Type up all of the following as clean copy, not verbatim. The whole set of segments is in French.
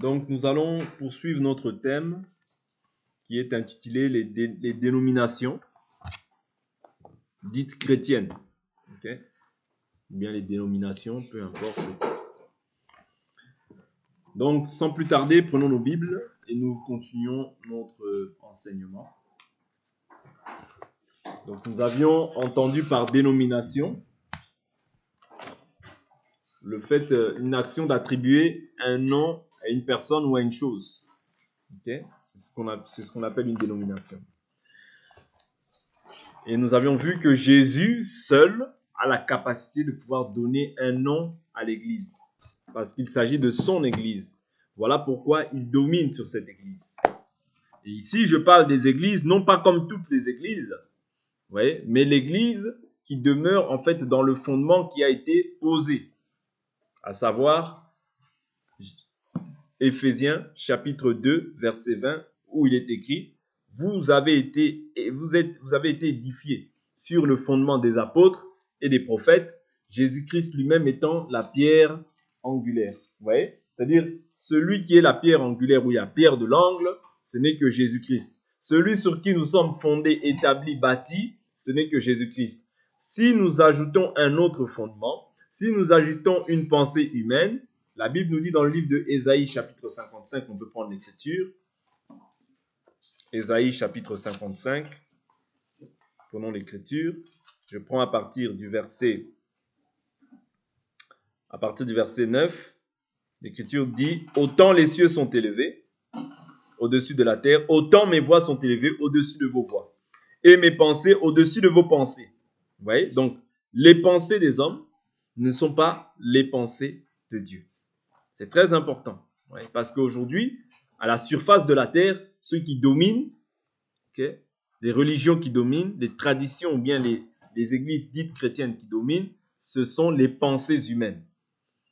Donc, nous allons poursuivre notre thème qui est intitulé les dénominations dites chrétiennes. Okay? Ou bien les dénominations, peu importe. Donc, sans plus tarder, prenons nos Bibles et nous continuons notre enseignement. Donc, nous avions entendu par dénomination le fait, une action d'attribuer un nom à une personne ou à une chose. Okay? C'est ce qu'on appelle une dénomination. Et nous avions vu que Jésus seul a la capacité de pouvoir donner un nom à l'Église. Parce qu'il s'agit de son Église. Voilà pourquoi il domine sur cette Église. Et ici, je parle des Églises, non pas comme toutes les Églises, ouais, mais l'Église qui demeure en fait dans le fondement qui a été posé. À savoir, Éphésiens chapitre 2, verset 20, où il est écrit « Vous avez été édifiés sur le fondement des apôtres et des prophètes, Jésus-Christ lui-même étant la pierre angulaire. » Vous voyez? C'est-à-dire, celui qui est la pierre angulaire ou la pierre de l'angle, ce n'est que Jésus-Christ. Celui sur qui nous sommes fondés, établis, bâtis, ce n'est que Jésus-Christ. Si nous ajoutons un autre fondement, si nous ajoutons une pensée humaine, la Bible nous dit dans le livre de Ésaïe chapitre 55, on peut prendre l'écriture. Ésaïe chapitre 55, prenons l'écriture. Je prends à partir du verset 9. L'écriture dit « Autant les cieux sont élevés au-dessus de la terre, autant mes voix sont élevées au-dessus de vos voix, et mes pensées au-dessus de vos pensées. » Vous voyez? Donc, les pensées des hommes ne sont pas les pensées de Dieu. C'est très important, ouais, parce qu'aujourd'hui, à la surface de la terre, ceux qui dominent, okay, les religions qui dominent, les traditions ou bien les églises dites chrétiennes qui dominent, ce sont les pensées humaines.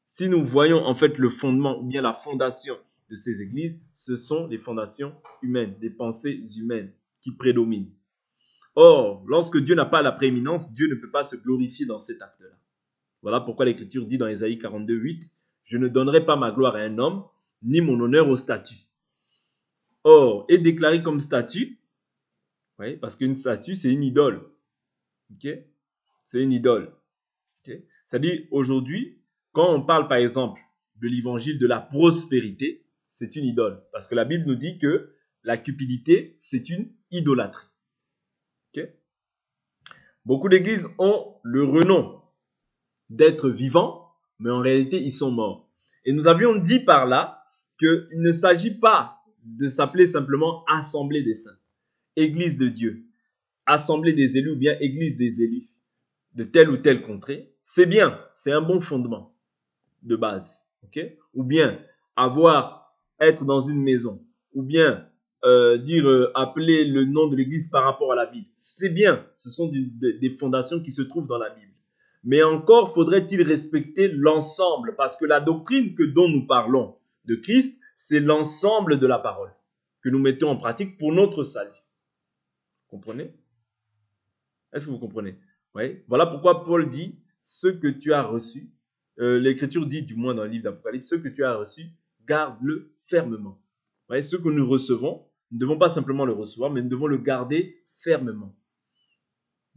Si nous voyons en fait le fondement ou bien la fondation de ces églises, ce sont les fondations humaines, des pensées humaines qui prédominent. Or, lorsque Dieu n'a pas la prééminence, Dieu ne peut pas se glorifier dans cet acte-là. Voilà pourquoi l'Écriture dit dans Ésaïe 42, 8, « Je ne donnerai pas ma gloire à un homme, ni mon honneur au statut. » Or, est déclaré comme statut, oui, parce qu'une statue, c'est une idole. Okay? C'est une idole. Okay? C'est-à-dire, aujourd'hui, quand on parle, par exemple, de l'évangile de la prospérité, c'est une idole. Parce que la Bible nous dit que la cupidité, c'est une idolâtrie. Okay? Beaucoup d'églises ont le renom d'être vivants, mais en réalité, ils sont morts. Et nous avions dit par là qu'il ne s'agit pas de s'appeler simplement Assemblée des saints, Église de Dieu, Assemblée des élus ou bien Église des élus de telle ou telle contrée. C'est bien, c'est un bon fondement de base. Okay? Ou bien être dans une maison, ou bien appeler le nom de l'église par rapport à la ville. C'est bien, ce sont des fondations qui se trouvent dans la Bible. Mais encore faudrait-il respecter l'ensemble, parce que la doctrine dont nous parlons de Christ, c'est l'ensemble de la parole que nous mettons en pratique pour notre salut. Comprenez? Est-ce que vous comprenez? Oui. Voilà pourquoi Paul dit ce que tu as reçu. L'Écriture dit, du moins dans le livre d'Apocalypse, ce que tu as reçu, garde-le fermement. Oui, ce que nous recevons, nous ne devons pas simplement le recevoir, mais nous devons le garder fermement.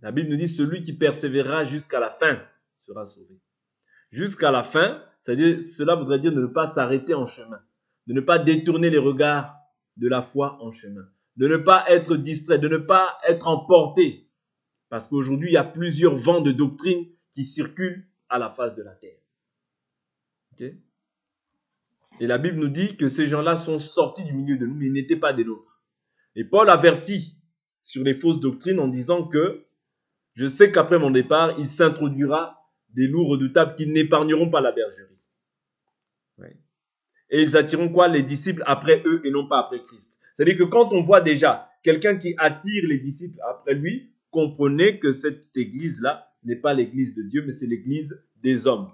La Bible nous dit, celui qui persévérera jusqu'à la fin sera sauvé. Jusqu'à la fin, c'est-à-dire, cela voudrait dire de ne pas s'arrêter en chemin, de ne pas détourner les regards de la foi en chemin, de ne pas être distrait, de ne pas être emporté. Parce qu'aujourd'hui, il y a plusieurs vents de doctrine qui circulent à la face de la terre. Okay? Et la Bible nous dit que ces gens-là sont sortis du milieu de nous, mais ils n'étaient pas des nôtres. Et Paul avertit sur les fausses doctrines en disant que je sais qu'après mon départ, il s'introduira des loups redoutables qui n'épargneront pas la bergerie. Ouais. Et ils attireront quoi? Les disciples après eux et non pas après Christ. C'est-à-dire que quand on voit déjà quelqu'un qui attire les disciples après lui, comprenez que cette église-là n'est pas l'église de Dieu, mais c'est l'église des hommes.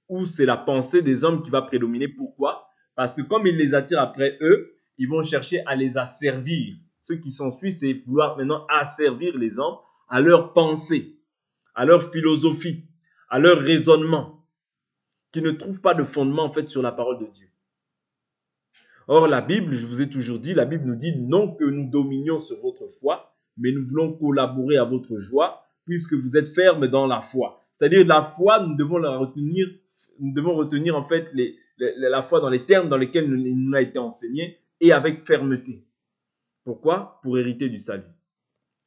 Ou c'est la pensée des hommes qui va prédominer. Pourquoi? Parce que comme il les attire après eux, ils vont chercher à les asservir. Ce qui s'ensuit, c'est vouloir maintenant asservir les hommes à leur pensée, à leur philosophie, à leur raisonnement, qui ne trouvent pas de fondement en fait sur la parole de Dieu. Or, la Bible, je vous ai toujours dit, la Bible nous dit non que nous dominions sur votre foi, mais nous voulons collaborer à votre joie, puisque vous êtes fermes dans la foi. C'est-à-dire, la foi, nous devons retenir en fait la foi dans les termes dans lesquels nous a été enseigné et avec fermeté. Pourquoi? Pour hériter du salut.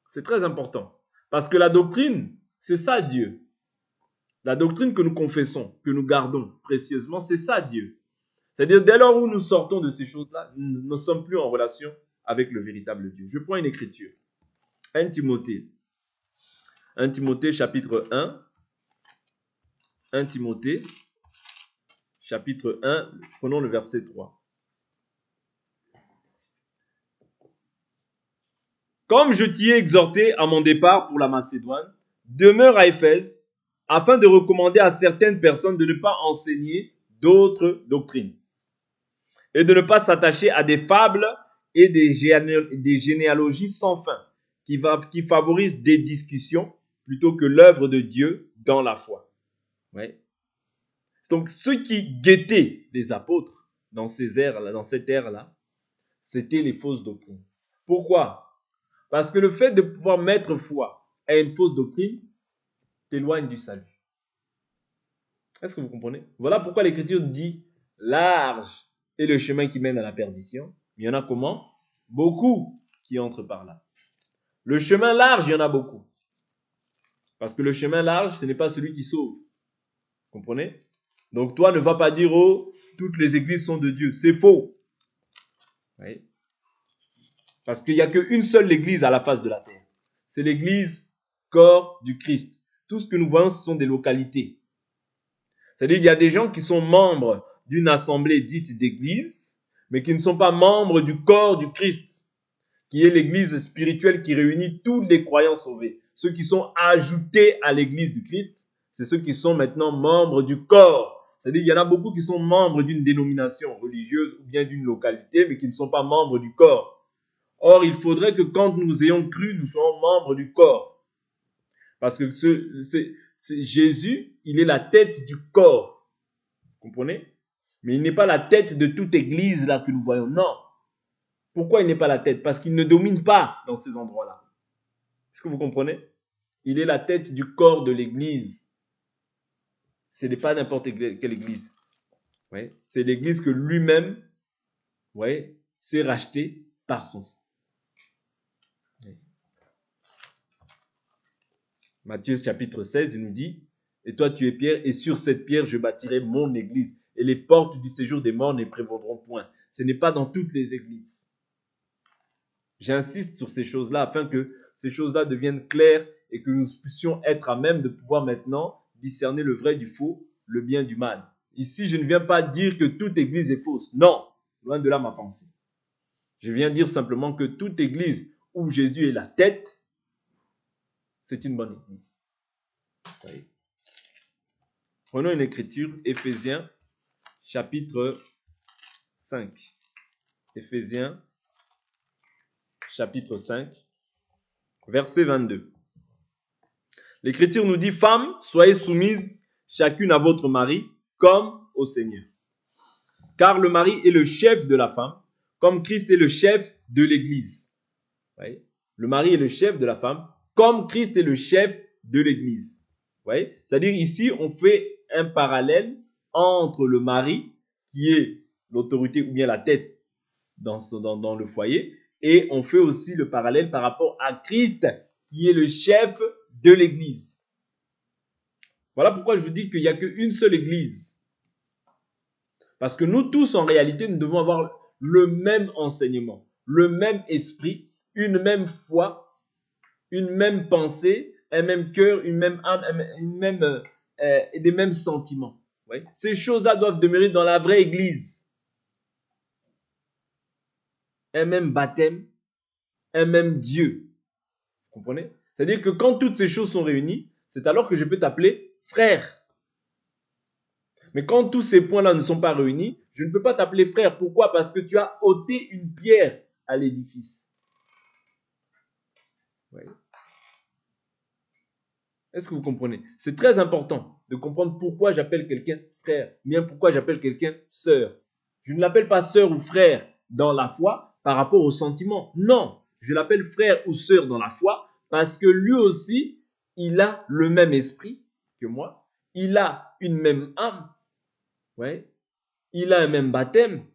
C'est très important. Parce que la doctrine, c'est ça Dieu. La doctrine que nous confessons, que nous gardons précieusement, c'est ça Dieu. C'est-à-dire, dès lors où nous sortons de ces choses-là, nous ne sommes plus en relation avec le véritable Dieu. Je prends une écriture. 1 Timothée. 1 Timothée chapitre 1. 1 Timothée chapitre 1. Prenons le verset 3. Comme je t'y ai exhorté à mon départ pour la Macédoine, demeure à Éphèse, afin de recommander à certaines personnes de ne pas enseigner d'autres doctrines et de ne pas s'attacher à des fables et des généalogies sans fin qui favorisent des discussions plutôt que l'œuvre de Dieu dans la foi. Ouais. Donc, ceux qui guettaient les apôtres dans cette ère-là, c'était les fausses doctrines. Pourquoi? Parce que le fait de pouvoir mettre foi à une fausse doctrine t'éloigne du salut. Est-ce que vous comprenez? Voilà pourquoi l'Écriture dit large est le chemin qui mène à la perdition. Il y en a comment? Beaucoup qui entrent par là. Le chemin large, il y en a beaucoup. Parce que le chemin large, ce n'est pas celui qui sauve. Vous comprenez? Donc toi, ne va pas dire, oh, toutes les églises sont de Dieu. C'est faux. Oui. Parce qu'il n'y a qu'une seule église à la face de la terre. C'est l'église corps du Christ. Tout ce que nous voyons, ce sont des localités. C'est-à-dire qu'il y a des gens qui sont membres d'une assemblée dite d'église, mais qui ne sont pas membres du corps du Christ, qui est l'église spirituelle qui réunit tous les croyants sauvés. Ceux qui sont ajoutés à l'église du Christ, c'est ceux qui sont maintenant membres du corps. C'est-à-dire qu'il y en a beaucoup qui sont membres d'une dénomination religieuse ou bien d'une localité, mais qui ne sont pas membres du corps. Or, il faudrait que quand nous ayons cru, nous soyons membres du corps. Parce que Jésus, il est la tête du corps. Vous comprenez? Mais il n'est pas la tête de toute église là que nous voyons. Non. Pourquoi il n'est pas la tête? Parce qu'il ne domine pas dans ces endroits-là. Est-ce que vous comprenez? Il est la tête du corps de l'église. Ce n'est pas n'importe quelle église. Ouais. C'est l'église que lui-même s'est racheté par son sang. Ouais. Matthieu chapitre 16, il nous dit, « Et toi tu es Pierre, et sur cette pierre je bâtirai mon église, et les portes du séjour des morts ne prévaudront point. » Ce n'est pas dans toutes les églises. J'insiste sur ces choses-là afin que ces choses-là deviennent claires et que nous puissions être à même de pouvoir maintenant discerner le vrai du faux, le bien du mal. Ici, je ne viens pas dire que toute église est fausse. Non, loin de là ma pensée. Je viens dire simplement que toute église où Jésus est la tête, c'est une bonne église. Oui. Prenons une écriture, Éphésiens, chapitre 5. Éphésiens, chapitre 5, verset 22. L'Écriture nous dit, « Femmes, soyez soumises chacune à votre mari, comme au Seigneur. Car le mari est le chef de la femme, comme Christ est le chef de l'Église. » Le mari est le chef de la femme, comme Christ est le chef de l'Église. C'est-à-dire ici, on fait un parallèle entre le mari, qui est l'autorité ou bien la tête dans le foyer, et on fait aussi le parallèle par rapport à Christ, qui est le chef de l'église. Voilà pourquoi je vous dis qu'il n'y a qu'une seule église. Parce que nous tous, en réalité, nous devons avoir le même enseignement, le même esprit, une même foi, une même pensée, un même cœur, une même âme, des mêmes sentiments. Ouais. Ces choses-là doivent demeurer dans la vraie église. Un même baptême, un même Dieu. Vous comprenez? C'est-à-dire que quand toutes ces choses sont réunies, c'est alors que je peux t'appeler frère. Mais quand tous ces points-là ne sont pas réunis, je ne peux pas t'appeler frère. Pourquoi? Parce que tu as ôté une pierre à l'édifice. Oui. Est-ce que vous comprenez? C'est très important de comprendre pourquoi j'appelle quelqu'un frère, bien pourquoi j'appelle quelqu'un sœur. Je ne l'appelle pas sœur ou frère dans la foi par rapport aux sentiments. Non, je l'appelle frère ou sœur dans la foi parce que lui aussi, il a le même esprit que moi. Il a une même âme. Ouais. Il a un même baptême.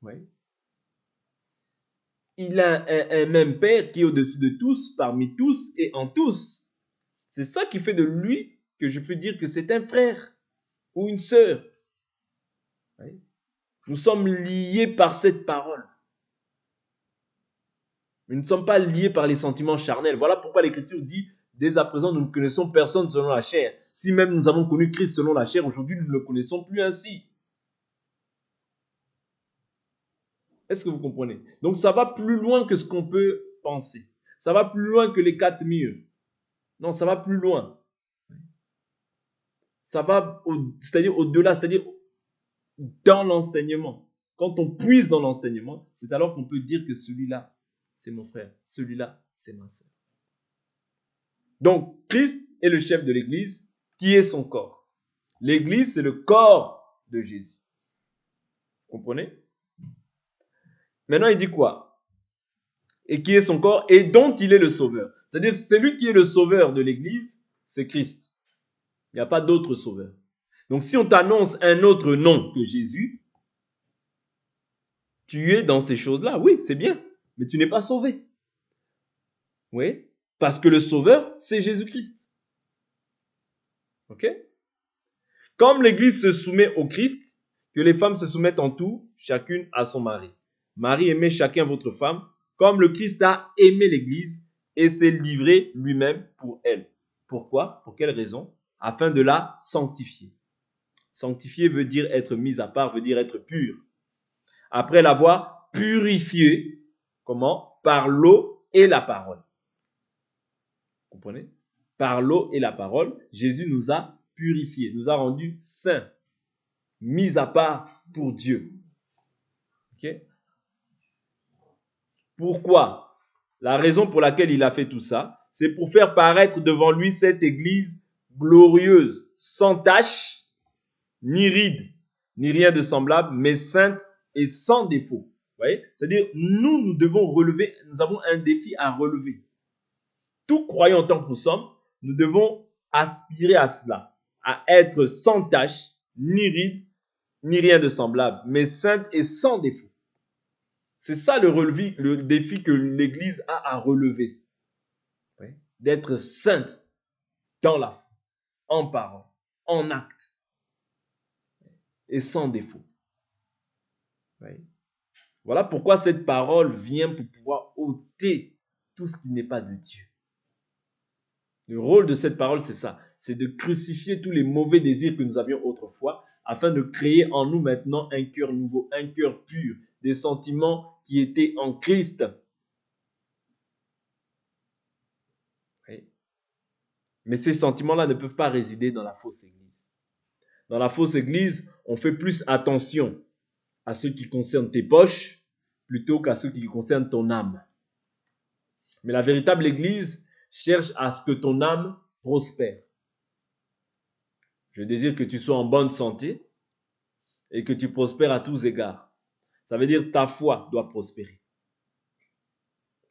Ouais. Il a un même Père qui est au-dessus de tous, parmi tous et en tous. C'est ça qui fait de lui que je peux dire que c'est un frère ou une sœur. Ouais. Nous sommes liés par cette parole. Nous ne sommes pas liés par les sentiments charnels. Voilà pourquoi l'Écriture dit, dès à présent, nous ne connaissons personne selon la chair. Si même nous avons connu Christ selon la chair, aujourd'hui, nous ne le connaissons plus ainsi. Est-ce que vous comprenez? Donc, ça va plus loin que ce qu'on peut penser. Ça va plus loin que les 4 murs. Non, ça va plus loin. Ça va, c'est-à-dire au-delà, c'est-à-dire dans l'enseignement. Quand on puise dans l'enseignement, c'est alors qu'on peut dire que celui-là, c'est mon frère. Celui-là, c'est ma soeur. Donc, Christ est le chef de l'Église, qui est son corps. L'Église, c'est le corps de Jésus. Vous comprenez? Maintenant, il dit quoi? Et qui est son corps et dont il est le sauveur. C'est-à-dire, celui qui est le sauveur de l'Église, c'est Christ. Il n'y a pas d'autre sauveur. Donc, si on t'annonce un autre nom que Jésus, tu es dans ces choses-là. Oui, c'est bien, mais tu n'es pas sauvé. Oui, parce que le sauveur, c'est Jésus-Christ. Ok? Comme l'Église se soumet au Christ, que les femmes se soumettent en tout, chacune à son mari. Marie, aimez chacun votre femme, comme le Christ a aimé l'Église et s'est livré lui-même pour elle. Pourquoi? Pour quelle raison? Afin de la sanctifier. Sanctifier veut dire être mis à part, veut dire être pur. Après l'avoir purifié, comment? Par l'eau et la parole. Vous comprenez? Par l'eau et la parole, Jésus nous a purifiés, nous a rendus saints, mis à part pour Dieu. Ok? Pourquoi? La raison pour laquelle il a fait tout ça, c'est pour faire paraître devant lui cette église glorieuse, sans tache, ni ride, ni rien de semblable, mais sainte et sans défaut. Vous voyez? C'est-à-dire, nous devons relever, nous avons un défi à relever. Tout croyant en tant que nous sommes, nous devons aspirer à cela, à être sans tache, ni ride, ni rien de semblable, mais sainte et sans défaut. C'est ça le défi que l'Église a à relever. Oui. D'être sainte dans la foi, en parole, en acte, et sans défaut. Oui. Voilà pourquoi cette parole vient pour pouvoir ôter tout ce qui n'est pas de Dieu. Le rôle de cette parole, c'est ça. C'est de crucifier tous les mauvais désirs que nous avions autrefois afin de créer en nous maintenant un cœur nouveau, un cœur pur, des sentiments qui étaient en Christ. Oui. Mais ces sentiments-là ne peuvent pas résider dans la fausse église. Dans la fausse église, on fait plus attention à ce qui concerne tes poches plutôt qu'à ce qui concerne ton âme. Mais la véritable église cherche à ce que ton âme prospère. Je désire que tu sois en bonne santé et que tu prospères à tous égards. Ça veut dire ta foi doit prospérer.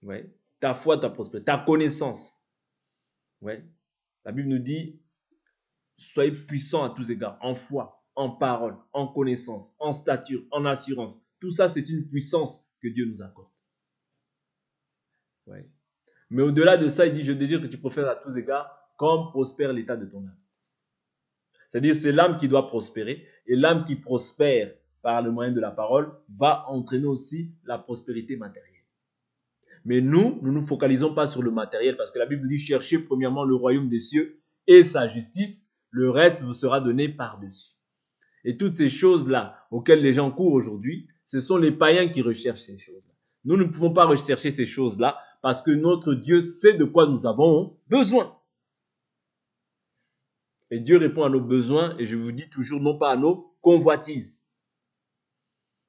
Ouais. Ta foi doit prospérer. Ta connaissance. Ouais. La Bible nous dit, soyez puissants à tous égards, en foi, en parole, en connaissance, en stature, en assurance. Tout ça, c'est une puissance que Dieu nous accorde. Ouais. Mais au-delà de ça, il dit, je désire que tu prospères à tous égards, comme prospère l'état de ton âme. C'est-à-dire, c'est l'âme qui doit prospérer, et l'âme qui prospère par le moyen de la parole va entraîner aussi la prospérité matérielle. Mais nous ne nous focalisons pas sur le matériel, parce que la Bible dit, cherchez premièrement le royaume des cieux et sa justice, le reste vous sera donné par-dessus. Et toutes ces choses-là auxquelles les gens courent aujourd'hui, ce sont les païens qui recherchent ces choses-là. Nous ne pouvons pas rechercher ces choses-là parce que notre Dieu sait de quoi nous avons besoin. Et Dieu répond à nos besoins, et je vous dis toujours, non pas à nos convoitises.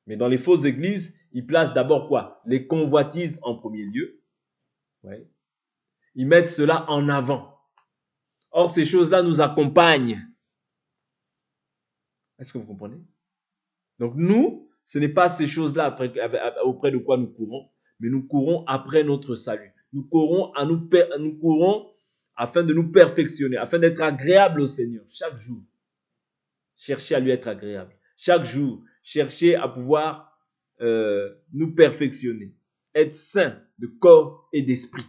Mais dans les fausses églises, ils placent d'abord quoi? Les convoitises en premier lieu. Ouais. Ils mettent cela en avant. Or, ces choses-là nous accompagnent. Est-ce que vous comprenez? Donc nous, Ce n'est pas ces choses-là auprès de quoi nous courons, mais nous courons après notre salut. Nous courons afin de nous perfectionner, afin d'être agréable au Seigneur chaque jour. Cherchez à lui être agréable. Chaque jour, cherchez à pouvoir nous perfectionner, être saints de corps et d'esprit.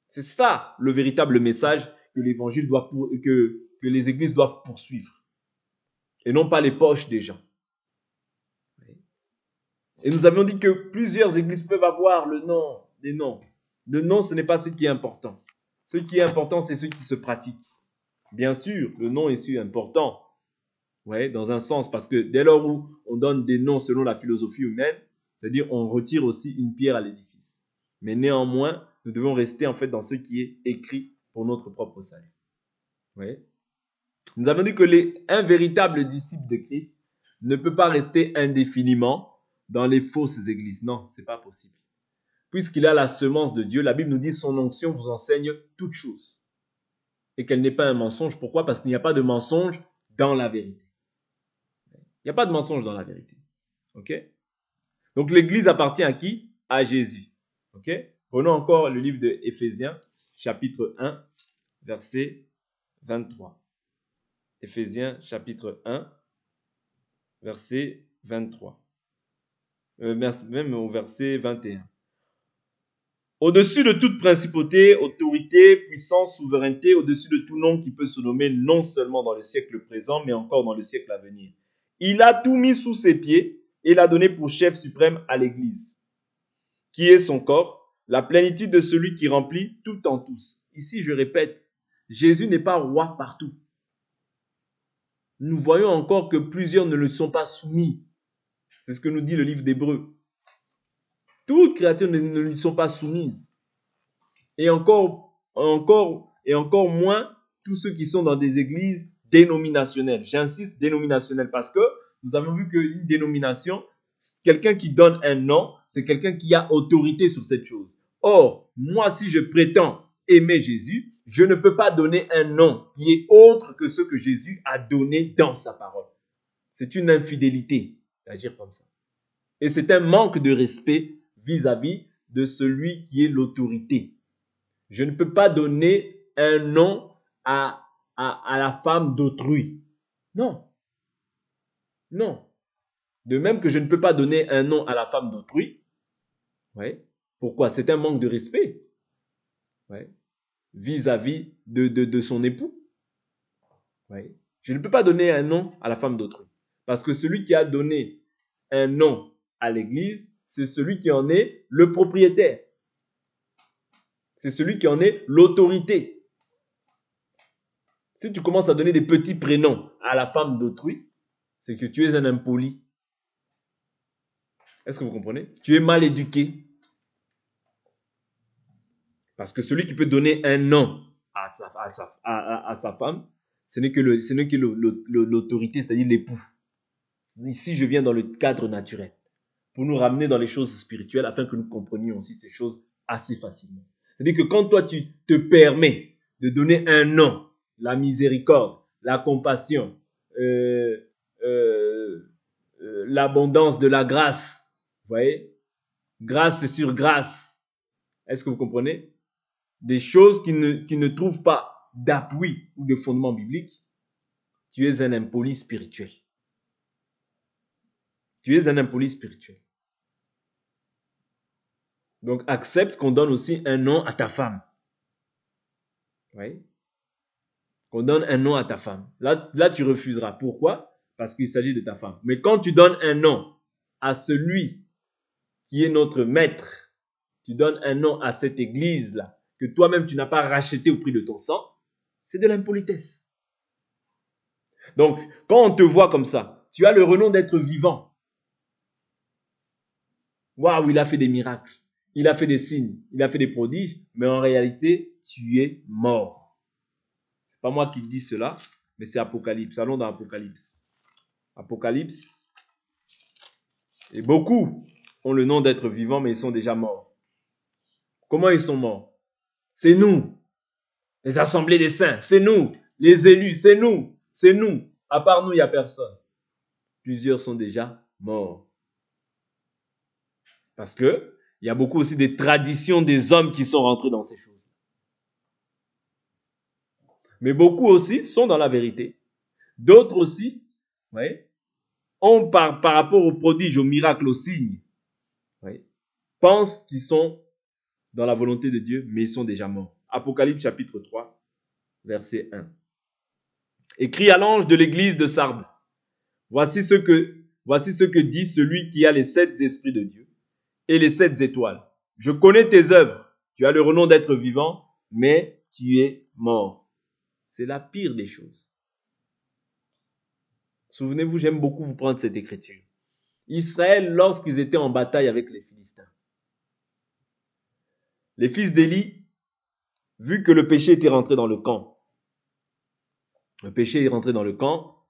C'est ça le véritable message que l'évangile que les églises doivent poursuivre. Et non pas les poches des gens. Et nous avions dit que plusieurs églises peuvent avoir le nom, des noms. Le nom, ce n'est pas ce qui est important. Ce qui est important, c'est ce qui se pratique. Bien sûr, le nom est si important. Ouais, dans un sens, parce que dès lors où on donne des noms selon la philosophie humaine, c'est-à-dire on retire aussi une pierre à l'édifice. Mais néanmoins, nous devons rester en fait dans ce qui est écrit pour notre propre salut. Ouais. Nous avons dit que un véritable disciple de Christ ne peut pas rester indéfiniment dans les fausses églises. Non, ce n'est pas possible. Puisqu'il a la semence de Dieu, la Bible nous dit son onction vous enseigne toutes choses. Et qu'elle n'est pas un mensonge. Pourquoi? Parce qu'il n'y a pas de mensonge dans la vérité. Il n'y a pas de mensonge dans la vérité. Ok? Donc l'église appartient à qui? À Jésus. Ok? Prenons encore le livre de Éphésiens, chapitre 1, verset 23. Éphésiens, chapitre 1, verset 23. Même au verset 21. Au-dessus de toute principauté, autorité, puissance, souveraineté, au-dessus de tout nom qui peut se nommer non seulement dans le siècle présent, mais encore dans le siècle à venir. Il a tout mis sous ses pieds et l'a donné pour chef suprême à l'Église, qui est son corps, la plénitude de celui qui remplit tout en tous. Ici, je répète, Jésus n'est pas roi partout. Nous voyons encore que plusieurs ne le sont pas soumis. C'est ce que nous dit le livre d'Hébreux. Toutes créatures ne lui sont pas soumises. Et encore moins tous ceux qui sont dans des églises dénominationnelles. J'insiste dénominationnelles parce que nous avons vu qu'une dénomination, quelqu'un qui donne un nom, c'est quelqu'un qui a autorité sur cette chose. Or, moi, si je prétends aimer Jésus, je ne peux pas donner un nom qui est autre que ce que Jésus a donné dans sa parole. C'est une infidélité d'agir comme ça. Et c'est un manque de respect vis-à-vis de celui qui est l'autorité. Je ne peux pas donner un nom à la femme d'autrui. Non. Non. De même que je ne peux pas donner un nom à la femme d'autrui. Ouais. Pourquoi? C'est un manque de respect. Ouais. Vis-à-vis de son époux. Ouais. Je ne peux pas donner un nom à la femme d'autrui. Parce que celui qui a donné un nom à l'église, c'est celui qui en est le propriétaire. C'est celui qui en est l'autorité. Si tu commences à donner des petits prénoms à la femme d'autrui, c'est que tu es un impoli. Est-ce que vous comprenez? Tu es mal éduqué. Parce que celui qui peut donner un nom à sa femme, ce n'est que l'autorité, c'est-à-dire l'époux. Ici, je viens dans le cadre naturel pour nous ramener dans les choses spirituelles afin que nous comprenions aussi ces choses assez facilement. C'est-à-dire que quand toi, tu te permets de donner un nom, la miséricorde, la compassion, l'abondance de la grâce, vous voyez, grâce sur grâce. Est-ce que vous comprenez? Des choses qui ne trouvent pas d'appui ou de fondement biblique. Tu es un impoli spirituel. Tu es un impoli spirituel. Donc, accepte qu'on donne aussi un nom à ta femme. Oui. Qu'on donne un nom à ta femme. Là, tu refuseras. Pourquoi? Parce qu'il s'agit de ta femme. Mais quand tu donnes un nom à celui qui est notre maître, tu donnes un nom à cette église-là, que toi-même tu n'as pas racheté au prix de ton sang, c'est de l'impolitesse. Donc, quand on te voit comme ça, tu as le renom d'être vivant. Waouh, il a fait des miracles, il a fait des signes, il a fait des prodiges, mais en réalité, tu es mort. C'est pas moi qui dis cela, mais c'est Apocalypse. Allons dans Apocalypse. Apocalypse. Et beaucoup ont le nom d'être vivants, mais ils sont déjà morts. Comment ils sont morts? C'est nous, les assemblées des saints, c'est nous, les élus, c'est nous, c'est nous. À part nous, il n'y a personne. Plusieurs sont déjà mort. Parce que il y a beaucoup aussi des traditions des hommes qui sont rentrés dans ces choses. Mais beaucoup aussi sont dans la vérité. D'autres aussi, ouais, ont par rapport aux prodiges, aux miracles, aux signes, ouais, pensent qu'ils sont dans la volonté de Dieu, mais ils sont déjà morts. Apocalypse chapitre 3, verset 1. Écrit à l'ange de l'église de Sardes. Voici ce que dit celui qui a les 7 esprits de Dieu et les 7 étoiles. Je connais tes œuvres. Tu as le renom d'être vivant, mais tu es mort. C'est la pire des choses. Souvenez-vous, j'aime beaucoup vous prendre cette écriture. Israël, lorsqu'ils étaient en bataille avec les Philistins, les fils d'Élie, vu que le péché était rentré dans le camp, le péché est rentré dans le camp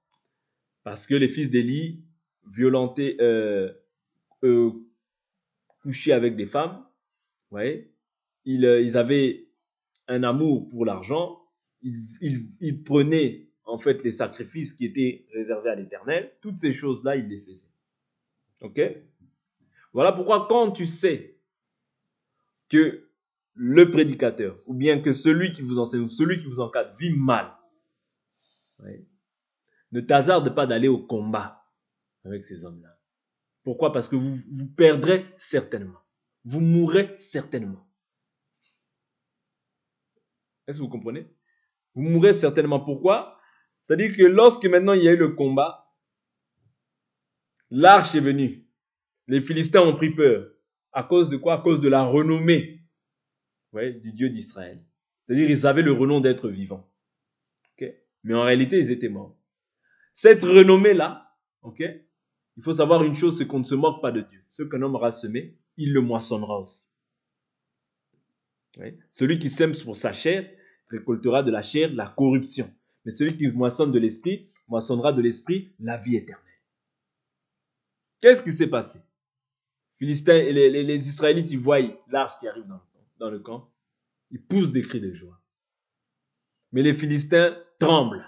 parce que les fils d'Élie violentaient, couchaient avec des femmes, ouais, ils avaient un amour pour l'argent, ils prenaient en fait les sacrifices qui étaient réservés à l'Éternel, toutes ces choses-là, ils les faisaient. Ok? Voilà pourquoi quand tu sais que le prédicateur, ou bien que celui qui vous enseigne, ou celui qui vous encadre vit mal, ouais, ne t'hasarde pas d'aller au combat avec ces hommes-là. Pourquoi? Parce que vous perdrez certainement. Vous mourrez certainement. Est-ce que vous comprenez? Vous mourrez certainement. Pourquoi? C'est-à-dire que lorsque maintenant il y a eu le combat, l'arche est venue. Les Philistins ont pris peur. À cause de quoi? À cause de la renommée, ouais, du Dieu d'Israël. C'est-à-dire qu'ils avaient le renom d'être vivants. Okay? Mais en réalité, ils étaient morts. Cette renommée-là, ok, il faut savoir une chose, c'est qu'on ne se moque pas de Dieu. Ce qu'un homme aura semé, il le moissonnera aussi. Ouais. Celui qui sème pour sa chair récoltera de la chair la corruption. Mais celui qui moissonne de l'esprit, moissonnera de l'esprit la vie éternelle. Qu'est-ce qui s'est passé? Philistins et les Israélites, ils voient l'arche qui arrive dans le camp. Ils poussent des cris de joie. Mais les Philistins tremblent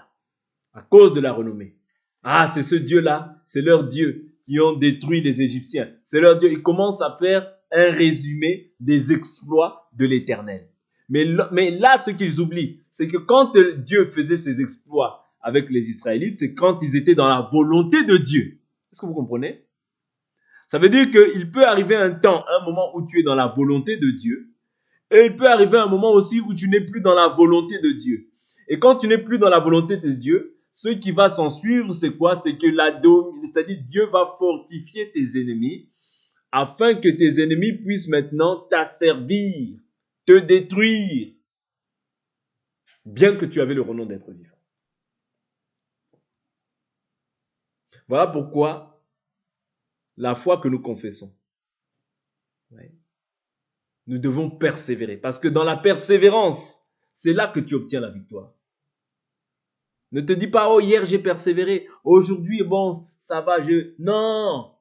à cause de la renommée. Ah, c'est ce Dieu-là, c'est leur Dieu qui ont détruit les Égyptiens. C'est leur Dieu. Ils commencent à faire un résumé des exploits de l'Éternel. Mais là, ce qu'ils oublient, c'est que quand Dieu faisait ses exploits avec les Israélites, c'est quand ils étaient dans la volonté de Dieu. Est-ce que vous comprenez? Ça veut dire qu'il peut arriver un temps, un moment où tu es dans la volonté de Dieu, et il peut arriver un moment aussi où tu n'es plus dans la volonté de Dieu. Et quand tu n'es plus dans la volonté de Dieu, ce qui va s'en suivre, c'est quoi? C'est que c'est-à-dire Dieu va fortifier tes ennemis afin que tes ennemis puissent maintenant t'asservir, te détruire, bien que tu avais le renom d'être vivant. Voilà pourquoi la foi que nous confessons, ouais, nous devons persévérer. Parce que dans la persévérance, c'est là que tu obtiens la victoire. Ne te dis pas, oh, hier j'ai persévéré, aujourd'hui, bon, ça va, Non.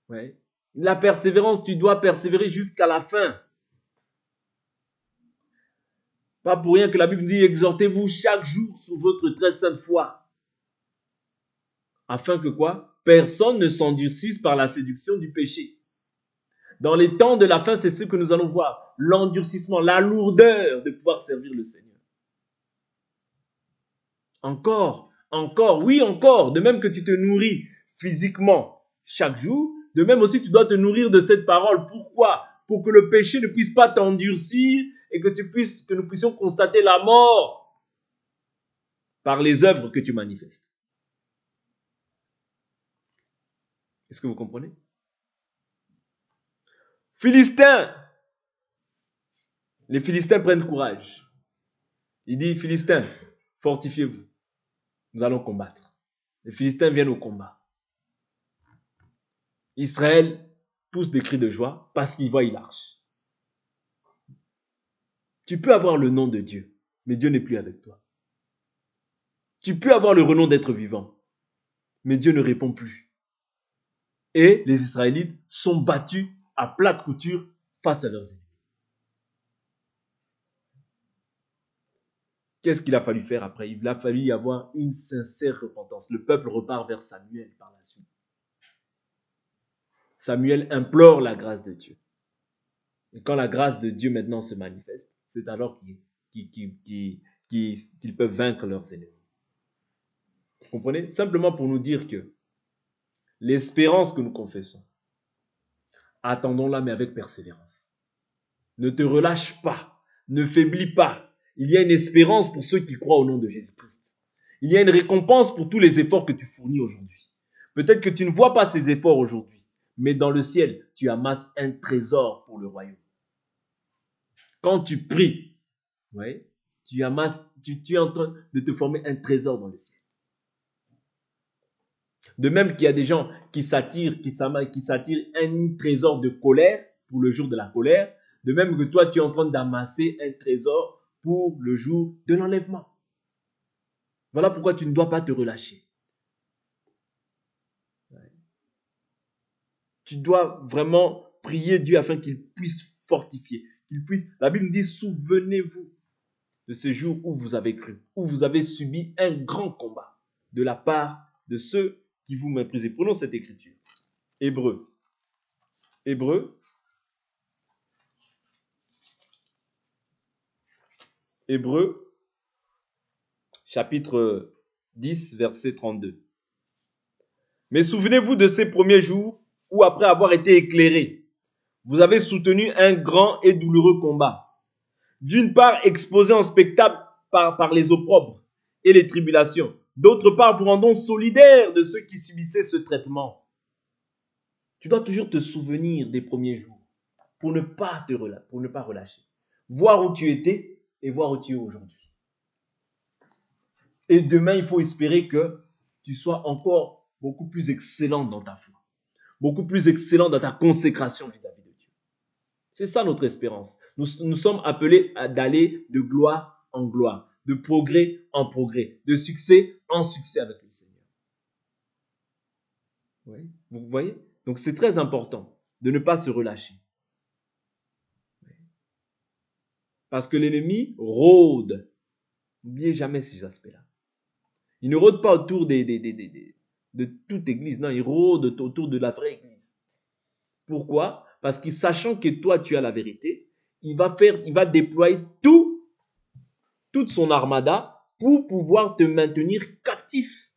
Ouais. La persévérance, tu dois persévérer jusqu'à la fin. Pas pour rien que la Bible dit, exhortez-vous chaque jour sous votre très sainte foi. Afin que quoi? Personne ne s'endurcisse par la séduction du péché. Dans les temps de la fin, c'est ce que nous allons voir. L'endurcissement, la lourdeur de pouvoir servir le Seigneur. Encore, oui, encore. De même que tu te nourris physiquement chaque jour, de même aussi tu dois te nourrir de cette parole. Pourquoi? Pour que le péché ne puisse pas t'endurcir et que nous puissions constater la mort par les œuvres que tu manifestes. Est-ce que vous comprenez? Philistins. Les Philistins prennent courage. Il dit, Philistins, fortifiez-vous. Nous allons combattre. Les Philistins viennent au combat. Israël pousse des cris de joie parce qu'il voit l'arche. Tu peux avoir le nom de Dieu, mais Dieu n'est plus avec toi. Tu peux avoir le renom d'être vivant, mais Dieu ne répond plus. Et les Israélites sont battus à plate couture face à leurs ennemis. Qu'est-ce qu'il a fallu faire après? Il a fallu y avoir une sincère repentance. Le peuple repart vers Samuel par la suite. Samuel implore la grâce de Dieu. Et quand la grâce de Dieu maintenant se manifeste, c'est alors qu'ils peuvent vaincre leurs ennemis. Vous comprenez? Simplement pour nous dire que l'espérance que nous confessons, attendons-la mais avec persévérance. Ne te relâche pas, ne faiblis pas. Il y a une espérance pour ceux qui croient au nom de Jésus-Christ. Il y a une récompense pour tous les efforts que tu fournis aujourd'hui. Peut-être que tu ne vois pas ces efforts aujourd'hui, mais dans le ciel, tu amasses un trésor pour le royaume. Quand tu pries, ouais, tu es en train de te former un trésor dans le ciel. De même qu'il y a des gens qui s'attirent un trésor de colère pour le jour de la colère, de même que toi, tu es en train d'amasser un trésor pour le jour de l'enlèvement. Voilà pourquoi tu ne dois pas te relâcher. Tu dois vraiment prier Dieu afin qu'il puisse fortifier, qu'il puisse. La Bible dit, souvenez-vous de ce jour où vous avez cru, où vous avez subi un grand combat de la part de ceux qui vous méprisaient. Prenons cette écriture. Hébreux, chapitre 10, verset 32. Mais souvenez-vous de ces premiers jours où, après avoir été éclairés, vous avez soutenu un grand et douloureux combat. D'une part, exposé en spectacle par les opprobres et les tribulations. D'autre part, vous rendons solidaires de ceux qui subissaient ce traitement. Tu dois toujours te souvenir des premiers jours pour ne pas relâcher. Voir où tu étais et voir où tu es aujourd'hui. Et demain, il faut espérer que tu sois encore beaucoup plus excellent dans ta foi, beaucoup plus excellent dans ta consécration vis-à-vis de Dieu. C'est ça notre espérance. Nous sommes appelés d'aller de gloire en gloire, de progrès en progrès, de succès en succès avec le Seigneur. Oui, vous voyez? Donc c'est très important de ne pas se relâcher. Parce que l'ennemi rôde. N'oubliez jamais ces aspects-là. Il ne rôde pas autour de toute église. Non, il rôde autour de la vraie église. Pourquoi? Parce que sachant que toi, tu as la vérité, il va déployer toute son armada pour pouvoir te maintenir captif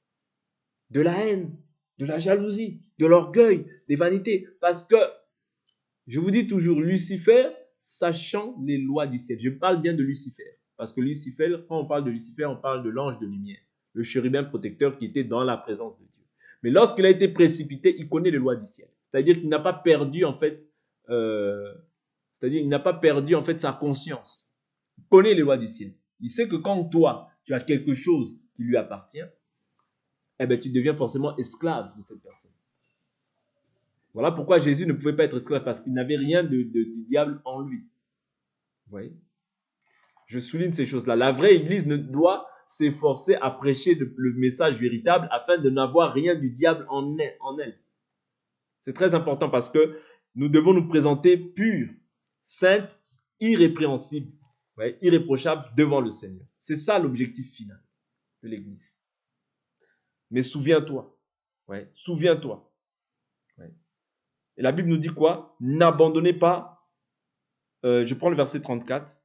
de la haine, de la jalousie, de l'orgueil, des vanités. Parce que, je vous dis toujours, Lucifer, sachant les lois du ciel. Je parle bien de Lucifer. Parce que Lucifer, quand on parle de Lucifer, on parle de l'ange de lumière, le chérubin protecteur qui était dans la présence de Dieu. Mais lorsqu'il a été précipité, il connaît les lois du ciel. C'est-à-dire qu'il n'a pas perdu en fait, sa conscience. Il connaît les lois du ciel. Il sait que quand toi, tu as quelque chose qui lui appartient, eh bien, tu deviens forcément esclave de cette personne. Voilà pourquoi Jésus ne pouvait pas être esclave, parce qu'il n'avait rien du diable en lui. Vous voyez? Je souligne ces choses-là. La vraie Église ne doit s'efforcer à prêcher le message véritable afin de n'avoir rien du diable en elle. C'est très important parce que nous devons nous présenter purs, saintes, irrépréhensibles, ouais, irréprochables devant le Seigneur. C'est ça l'objectif final de l'Église. Mais souviens-toi, ouais, souviens-toi. Ouais. Et la Bible nous dit quoi? N'abandonnez pas. Je prends le verset 34.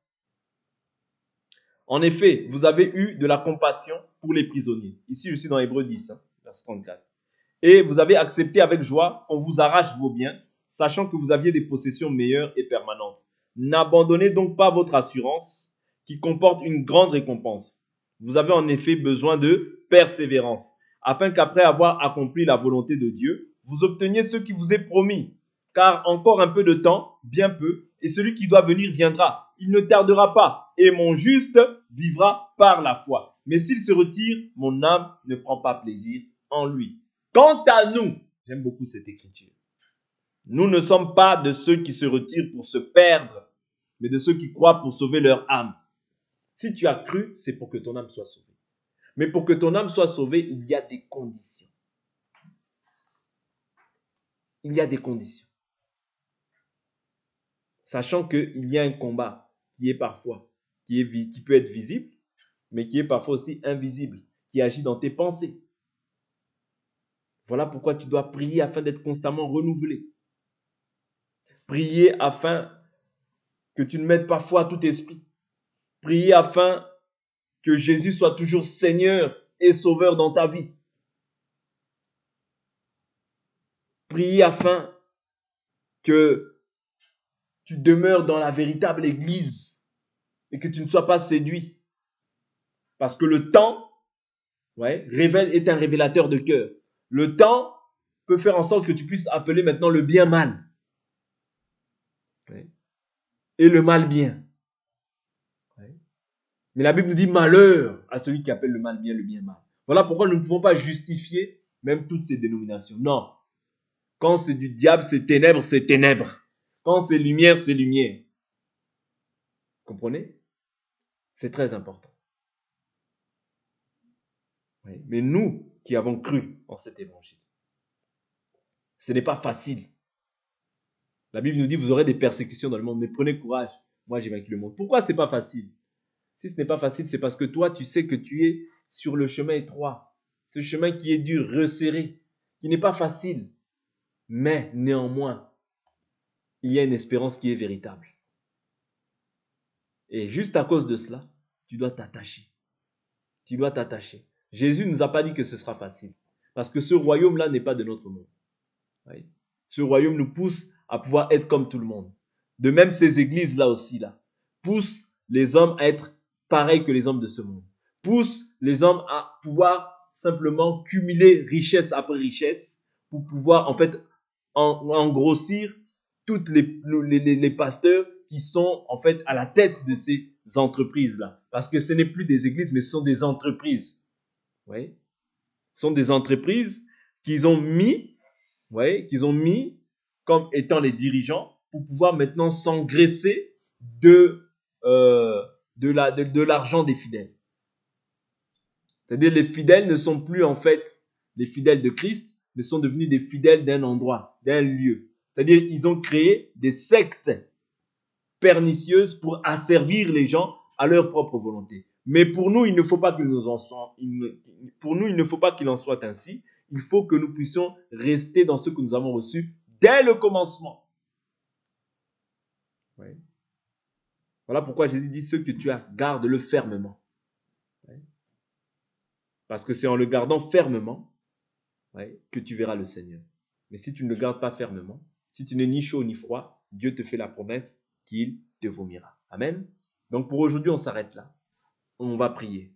En effet, vous avez eu de la compassion pour les prisonniers. Ici, je suis dans Hébreux 10, verset 34. Et vous avez accepté avec joie qu'on vous arrache vos biens, sachant que vous aviez des possessions meilleures et permanentes. N'abandonnez donc pas votre assurance, qui comporte une grande récompense. Vous avez en effet besoin de persévérance, afin qu'après avoir accompli la volonté de Dieu, vous obteniez ce qui vous est promis. Car encore un peu de temps, bien peu, et celui qui doit venir viendra. Il ne tardera pas, et mon juste vivra par la foi. Mais s'il se retire, mon âme ne prend pas plaisir en lui. Quant à nous, j'aime beaucoup cette écriture, nous ne sommes pas de ceux qui se retirent pour se perdre, mais de ceux qui croient pour sauver leur âme. Si tu as cru, c'est pour que ton âme soit sauvée. Mais pour que ton âme soit sauvée, il y a des conditions. Il y a des conditions. Sachant qu'il y a un combat qui est parfois, qui peut être visible, mais qui est parfois aussi invisible, qui agit dans tes pensées. Voilà pourquoi tu dois prier afin d'être constamment renouvelé. Priez afin que tu ne mettes pas foi à tout esprit. Priez afin que Jésus soit toujours Seigneur et Sauveur dans ta vie. Priez afin que tu demeures dans la véritable Église et que tu ne sois pas séduit. Parce que le temps est un révélateur de cœur. Le temps peut faire en sorte que tu puisses appeler maintenant le bien mal. Et le mal bien. Mais la Bible nous dit malheur à celui qui appelle le mal mal. Voilà pourquoi nous ne pouvons pas justifier même toutes ces dénominations. Non. Quand c'est du diable, c'est ténèbres, c'est ténèbres. Quand c'est lumière, c'est lumière. Comprenez? C'est très important. Oui. Mais nous qui avons cru en cet évangile, ce n'est pas facile. La Bible nous dit, vous aurez des persécutions dans le monde, mais prenez courage. Moi, j'ai vaincu le monde. Pourquoi c'est pas facile? Si ce n'est pas facile, c'est parce que toi, tu sais que tu es sur le chemin étroit. Ce chemin qui est dur, resserré, qui n'est pas facile. Mais néanmoins, il y a une espérance qui est véritable. Et juste à cause de cela, tu dois t'attacher. Tu dois t'attacher. Jésus ne nous a pas dit que ce sera facile. Parce que ce royaume-là n'est pas de notre monde. Oui. Ce royaume nous pousse à pouvoir être comme tout le monde. De même, ces églises-là aussi, là, poussent les hommes à être pareils que les hommes de ce monde. Poussent les hommes à pouvoir simplement cumuler richesse après richesse pour pouvoir, en fait, engrossir toutes les pasteurs qui sont, en fait, à la tête de ces entreprises-là. Parce que ce n'est plus des églises, mais ce sont des entreprises. Oui. Ce sont des entreprises qu'ils ont mis comme étant les dirigeants pour pouvoir maintenant s'engraisser de l'argent des fidèles. C'est-à-dire les fidèles ne sont plus en fait les fidèles de Christ, mais sont devenus des fidèles d'un endroit, d'un lieu. C'est-à-dire ils ont créé des sectes pernicieuses pour asservir les gens à leur propre volonté. Mais pour nous, il ne faut pas qu'il en soit ainsi. Il faut que nous puissions rester dans ce que nous avons reçu dès le commencement. Oui. Voilà pourquoi Jésus dit, ce que tu as, garde-le fermement. Oui. Parce que c'est en le gardant fermement que tu verras le Seigneur. Mais si tu ne le gardes pas fermement, si tu n'es ni chaud ni froid, Dieu te fait la promesse qu'il te vomira. Amen. Donc pour aujourd'hui, on s'arrête là. On va prier.